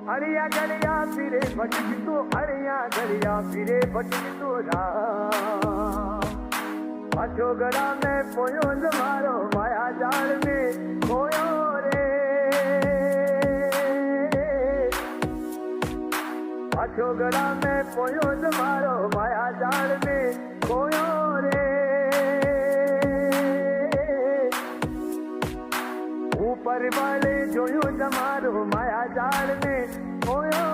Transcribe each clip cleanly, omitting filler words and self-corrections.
अड़िया गड़िया फिरे भटक तो अड़िया गड़िया फिरे भटक तो अचोगड़ा में पोयो मारो माया जाल में खोयो रे अचोगड़ा में पोयो मारो माया जाल में खोयो रे ऊपर वाले जोयो जमारो माया जाल में खोयो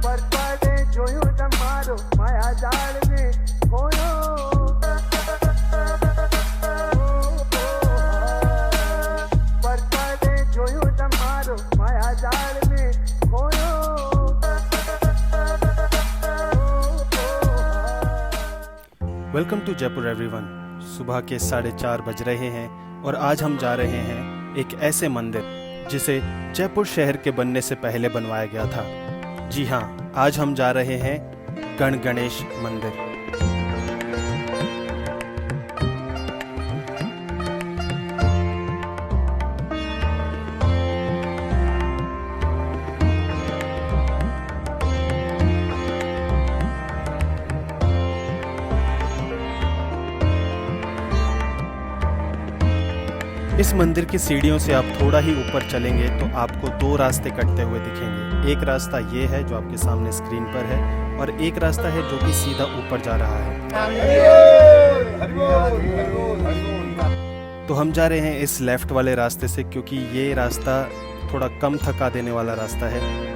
पर वाले जोयो जमारो माया जाल में खोयो पर वाले जोयो जमारो माया जाल में खोयो। Welcome to Jaipur everyone. सुबह के 4:30 बज रहे हैं और आज हम जा रहे हैं एक ऐसे मंदिर जिसे जयपुर शहर के बनने से पहले बनवाया गया था। जी हाँ, आज हम जा रहे हैं गणेश मंदिर। इस मंदिर की सीढ़ियों से आप थोड़ा ही ऊपर चलेंगे तो आपको दो रास्ते कटते हुए दिखेंगे। एक रास्ता ये है जो आपके सामने स्क्रीन पर है और एक रास्ता है जो कि सीधा ऊपर जा रहा है। तो हम जा रहे हैं इस लेफ्ट वाले रास्ते से क्योंकि ये रास्ता थोड़ा कम थका देने वाला रास्ता है।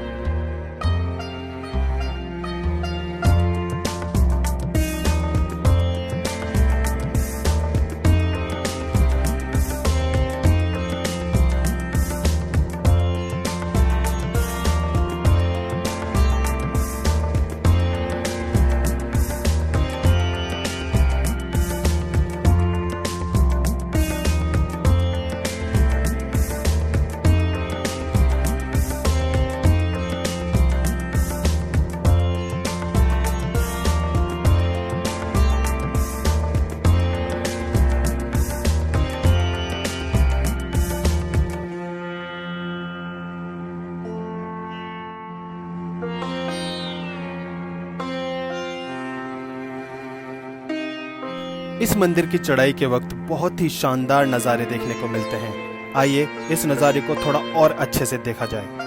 इस मंदिर की चढ़ाई के वक्त बहुत ही शानदार नज़ारे देखने को मिलते हैं। आइए इस नज़ारे को थोड़ा और अच्छे से देखा जाए।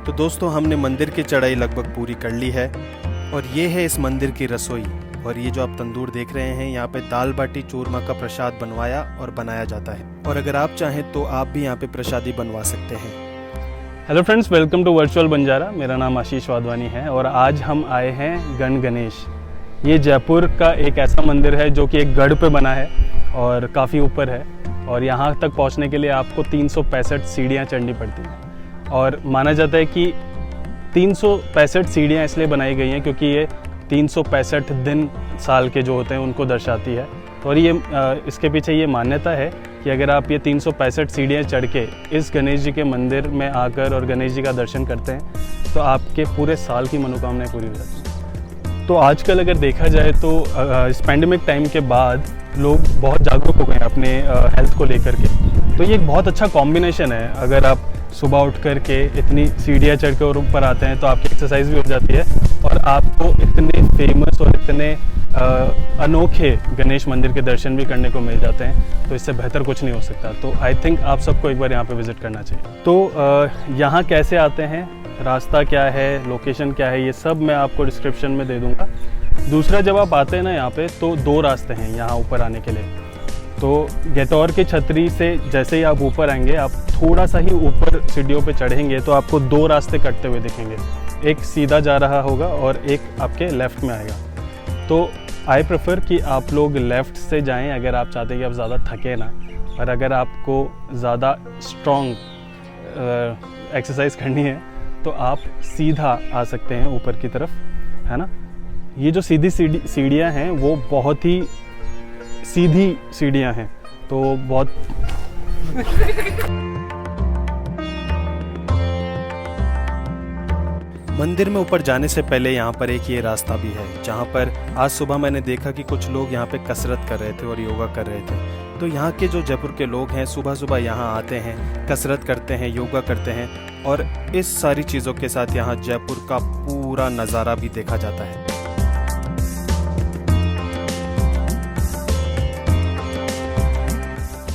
तो दोस्तों, हमने मंदिर की चढ़ाई लगभग पूरी कर ली है और ये है इस मंदिर की रसोई। और ये जो आप तंदूर देख रहे हैं, यहाँ पे दाल बाटी चूरमा का प्रसाद बनवाया और बनाया जाता है। और अगर आप चाहें तो आप भी यहाँ पे प्रसादी बनवा सकते हैं। Hello friends, welcome to virtual Banjara. मेरा नाम आशीष वाधवानी है और आज हम आए हैं गणेश। ये जयपुर का एक ऐसा मंदिर है जो कि एक गढ़ पे बना है और काफ़ी ऊपर है और यहाँ तक पहुँचने के लिए आपको 365 सीढ़ियाँ चढ़नी पड़ती हैं। और माना जाता है कि 365 सीढ़ियाँ इसलिए बनाई गई हैं क्योंकि ये 365 दिन साल के जो होते हैं उनको दर्शाती है। और ये इसके पीछे ये मान्यता है कि अगर आप ये 365 सीढ़ियाँ चढ़ के इस गणेश जी के मंदिर में आकर और गणेश जी का दर्शन करते हैं तो आपके पूरे साल की मनोकामनाएं पूरी हो जाती हैं। तो आजकल अगर देखा जाए तो इस पैंडेमिक टाइम के बाद लोग बहुत जागरूक हो गए हैं अपने हेल्थ को लेकर के। तो ये एक बहुत अच्छा कॉम्बिनेशन है। अगर आप सुबह उठ करके इतनी सीढ़ियाँ चढ़ के और ऊपर आते हैं तो आपकी एक्सरसाइज भी हो जाती है और आपको इतने फेमस और इतने अनोखे गणेश मंदिर के दर्शन भी करने को मिल जाते हैं। तो इससे बेहतर कुछ नहीं हो सकता। तो आई थिंक आप सबको एक बार यहाँ पे विज़िट करना चाहिए। तो यहाँ कैसे आते हैं रास्ता क्या है, लोकेशन क्या है, ये सब मैं आपको डिस्क्रिप्शन में दे दूँगा। दूसरा, जब आप आते हैं ना यहाँ पे, तो 2 रास्ते हैं यहाँ ऊपर आने के लिए। तो गेतौर की छतरी से जैसे ही आप ऊपर आएंगे, आप थोड़ा सा ही ऊपर सीढ़ियों पे चढ़ेंगे तो आपको 2 रास्ते कटते हुए दिखेंगे। एक सीधा जा रहा होगा और एक आपके लेफ़्ट में आएगा। तो आई प्रेफर कि आप लोग लेफ़्ट से जाएं अगर आप चाहते हैं कि आप ज़्यादा थके ना, और अगर आपको ज़्यादा स्ट्रॉन्ग एक्सरसाइज करनी है तो आप सीधा आ सकते हैं ऊपर की तरफ, है ना। ये जो सीधी सीढ़ियाँ हैं वो बहुत ही सीधी सीढ़ियाँ हैं, तो बहुत मंदिर में ऊपर जाने से पहले यहाँ पर एक ये रास्ता भी है, जहाँ पर आज सुबह मैंने देखा कि कुछ लोग यहाँ पे कसरत कर रहे थे और योगा कर रहे थे। तो यहाँ के जो जयपुर के लोग हैं सुबह सुबह यहाँ आते हैं, कसरत करते हैं, योगा करते हैं, और इस सारी चीज़ों के साथ यहाँ जयपुर का पूरा नज़ारा भी देखा जाता है।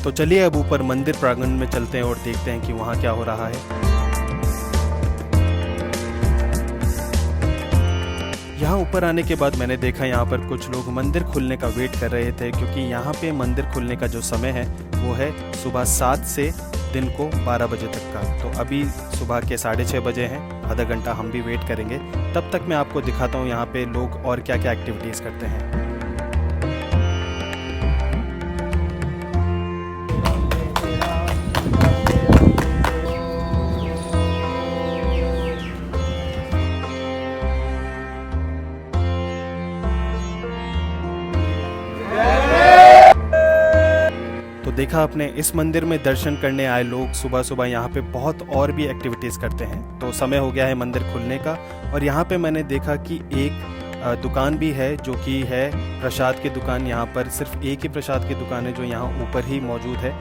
तो चलिए अब ऊपर मंदिर प्रांगण में चलते हैं और देखते हैं कि वहाँ क्या हो रहा है। यहाँ ऊपर आने के बाद मैंने देखा यहाँ पर कुछ लोग मंदिर खुलने का वेट कर रहे थे, क्योंकि यहाँ पे मंदिर खुलने का जो समय है वो है सुबह 7 से दिन को 12 बजे तक का। तो अभी सुबह के 6:30 बजे हैं, आधा घंटा हम भी वेट करेंगे। तब तक मैं आपको दिखाता हूँ यहाँ पे लोग और क्या क्या एक्टिविटीज़ करते हैं। तो देखा आपने, इस मंदिर में दर्शन करने आए लोग सुबह सुबह यहाँ पे बहुत और भी एक्टिविटीज़ करते हैं। तो समय हो गया है मंदिर खुलने का, और यहाँ पे मैंने देखा कि एक दुकान भी है जो कि है प्रसाद की दुकान। यहाँ पर सिर्फ एक ही प्रसाद की दुकान है जो यहाँ ऊपर ही मौजूद है।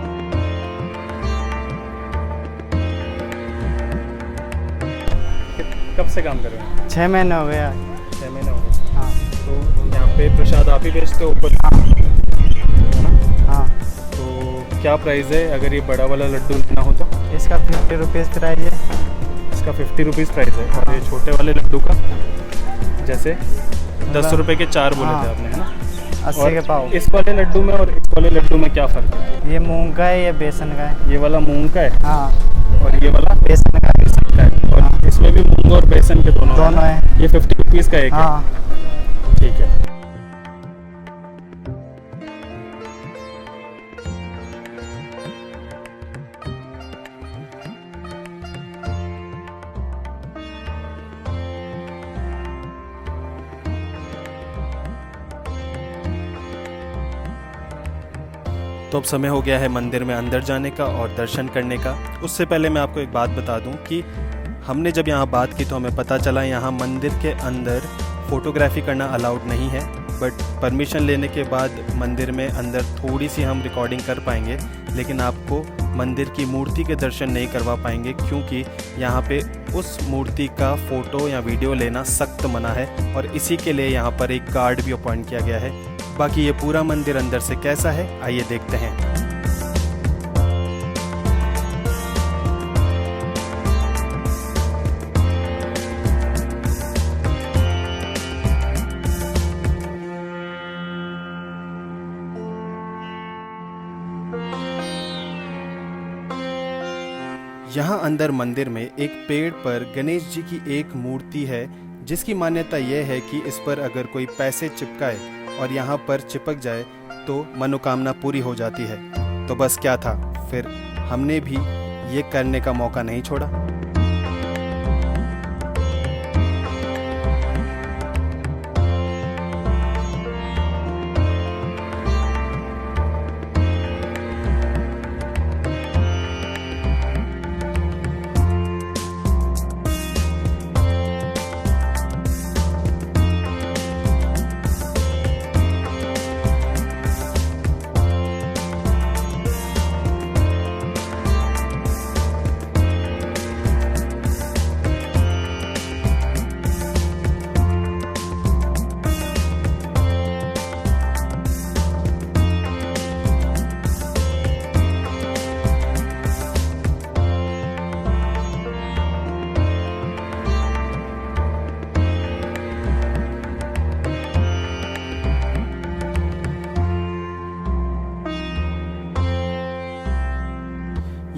कब से काम कर रहे हैं? 6 महीने हो गया। 6 महीने हो गए। हाँ तो यहाँ पे प्रसाद आप ही बेचते हो ऊपर? हाँ। तो क्या प्राइस है अगर ये बड़ा वाला लड्डू लेना हो तो? इसका 50 रुपीज़ प्राइस है। इसका 50 रुपीज़ प्राइस है। और ये छोटे वाले लड्डू का जैसे 10 रुपए के 4 बोले थे आपने, है ना? 80 के पाव। इस वाले लड्डू में और इस वाले लड्डू में क्या फ़र्क है? ये मूंग का है, ये बेसन का है। ये वाला मूंग का है हाँ। और ये वाला बेसन का है। बेसन का है। और इसमें भी मूंग और बेसन के दोनों है। ये 50 रुपीज़ का एक है। हाँ। ठीक है। तो अब समय हो गया है मंदिर में अंदर जाने का और दर्शन करने का। उससे पहले मैं आपको एक बात बता दूं कि हमने जब यहाँ बात की तो हमें पता चला यहाँ मंदिर के अंदर फ़ोटोग्राफी करना अलाउड नहीं है, बट परमिशन लेने के बाद मंदिर में अंदर थोड़ी सी हम रिकॉर्डिंग कर पाएंगे, लेकिन आपको मंदिर की मूर्ति के दर्शन नहीं करवा पाएंगे, क्योंकि यहाँ पे उस मूर्ति का फ़ोटो या वीडियो लेना सख्त मना है, और इसी के लिए यहाँ पर एक गार्ड भी अपॉइंट किया गया है। बाकी ये पूरा मंदिर अंदर से कैसा है आइए देखते हैं। यहाँ अंदर मंदिर में एक पेड़ पर गणेश जी की एक मूर्ति है, जिसकी मान्यता यह है कि इस पर अगर कोई पैसे चिपकाए और यहाँ पर चिपक जाए तो मनोकामना पूरी हो जाती है। तो बस क्या था, फिर हमने भी ये करने का मौका नहीं छोड़ा।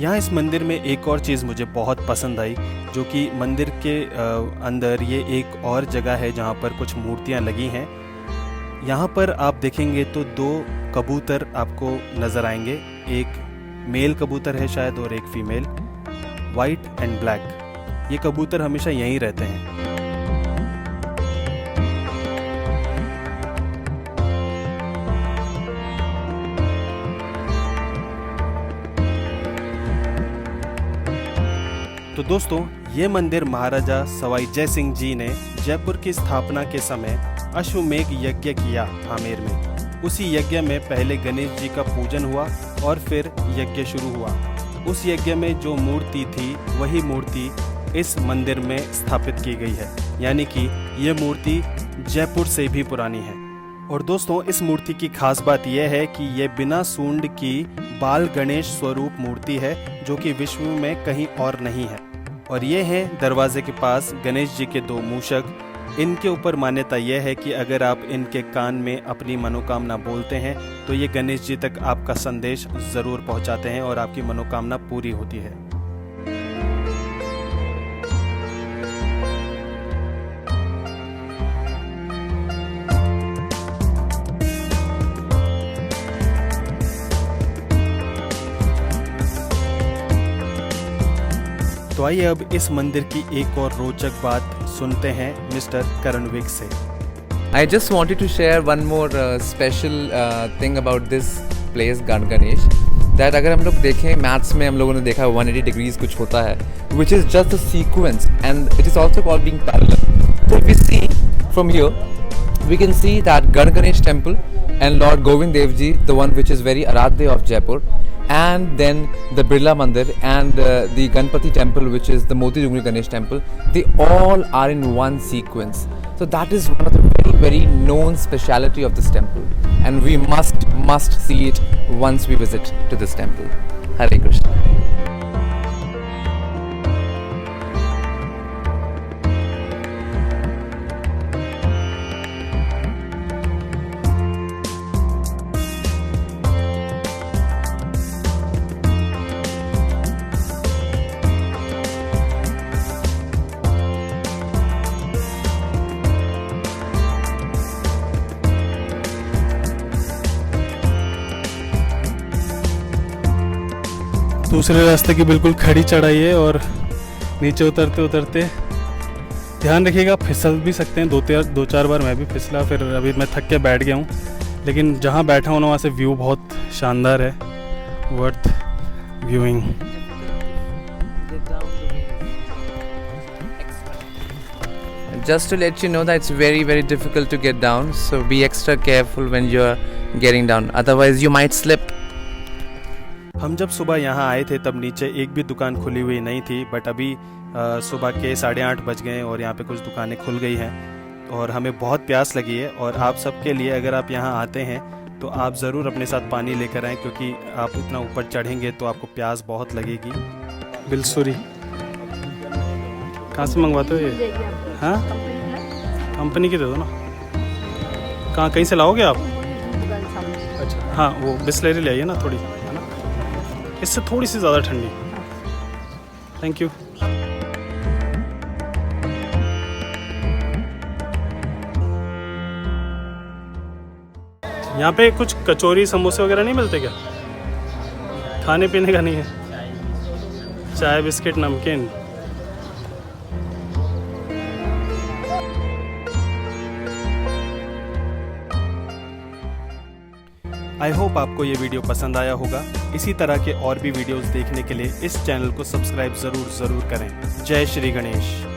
यहाँ इस मंदिर में एक और चीज़ मुझे बहुत पसंद आई, जो कि मंदिर के अंदर ये एक और जगह है जहाँ पर कुछ मूर्तियाँ लगी हैं। यहाँ पर आप देखेंगे तो 2 कबूतर आपको नज़र आएंगे, एक मेल कबूतर है शायद और एक फीमेल, वाइट एंड ब्लैक। ये कबूतर हमेशा यहीं रहते हैं। तो दोस्तों, ये मंदिर महाराजा सवाई जय सिंह जी ने जयपुर की स्थापना के समय अश्वमेघ यज्ञ किया आमेर में। उसी यज्ञ में पहले गणेश जी का पूजन हुआ और फिर यज्ञ शुरू हुआ। उस यज्ञ में जो मूर्ति थी वही मूर्ति इस मंदिर में स्थापित की गई है, यानी कि ये मूर्ति जयपुर से भी पुरानी है। और दोस्तों, इस मूर्ति की खास बात यह है कि ये बिना सूंड की बाल गणेश स्वरूप मूर्ति है, जो कि विश्व में कहीं और नहीं है। और ये है दरवाजे के पास गणेश जी के 2 मूषक। इनके ऊपर मान्यता यह है कि अगर आप इनके कान में अपनी मनोकामना बोलते हैं तो ये गणेश जी तक आपका संदेश ज़रूर पहुंचाते हैं और आपकी मनोकामना पूरी होती है। तो आइए अब इस मंदिर की एक और रोचक बात सुनते हैं मिस्टर करणविक से। I just wanted to share one more special thing about this place, Gan Ganesh. That अगर हम लोग देखें मैथ्स में हम लोगों ने देखा 180 degrees कुछ होता है, which is just a sequence and it is also called being parallel. So if we see from here, we can see that Gan Ganesh temple and Lord Govind Dev Ji, the one which is very Aradhya of Jaipur, and then the Birla Mandir and the Ganpati temple, which is the Moti Dungri Ganesh temple, they all are in one sequence. So that is one of the very, very known speciality of this temple, and we must see it once we visit to this temple. Hare Krishna. दूसरे रास्ते की बिल्कुल खड़ी चढ़ाई है और नीचे उतरते उतरते ध्यान रखिएगा, फिसल भी सकते हैं। 2-4 बार मैं भी फिसला, फिर अभी मैं थक के बैठ गया हूँ, लेकिन जहाँ बैठा हूँ ना वहाँ से व्यू बहुत शानदार है, worth viewing. Just to let you know that it's very, very difficult to get down, so be extra careful when you're getting down, otherwise you might slip. हम जब सुबह यहाँ आए थे तब नीचे एक भी दुकान खुली हुई नहीं थी, बट अभी सुबह के 8:30 बज गए और यहाँ पे कुछ दुकानें खुल गई हैं और हमें बहुत प्यास लगी है। और आप सबके लिए अगर आप यहाँ आते हैं तो आप ज़रूर अपने साथ पानी लेकर आएँ, क्योंकि आप इतना ऊपर चढ़ेंगे तो आपको प्यास बहुत लगेगी। बिलसुरी कहाँ से मंगवाते हो ये? हाँ, कंपनी की दे दो ना। कहाँ, कहीं से लाओगे आप? अच्छा, हाँ, वो बिस्लेरी ले आइए ना थोड़ी, है ना, इससे थोड़ी सी ज़्यादा ठंडी। Thank you. यहाँ पे कुछ कचौरी समोसे वगैरह नहीं मिलते क्या? खाने पीने का नहीं है? चाय बिस्किट नमकीन। आई होप आपको ये वीडियो पसंद आया होगा। इसी तरह के और भी वीडियोस देखने के लिए इस चैनल को सब्सक्राइब ज़रूर करें। जय श्री गणेश।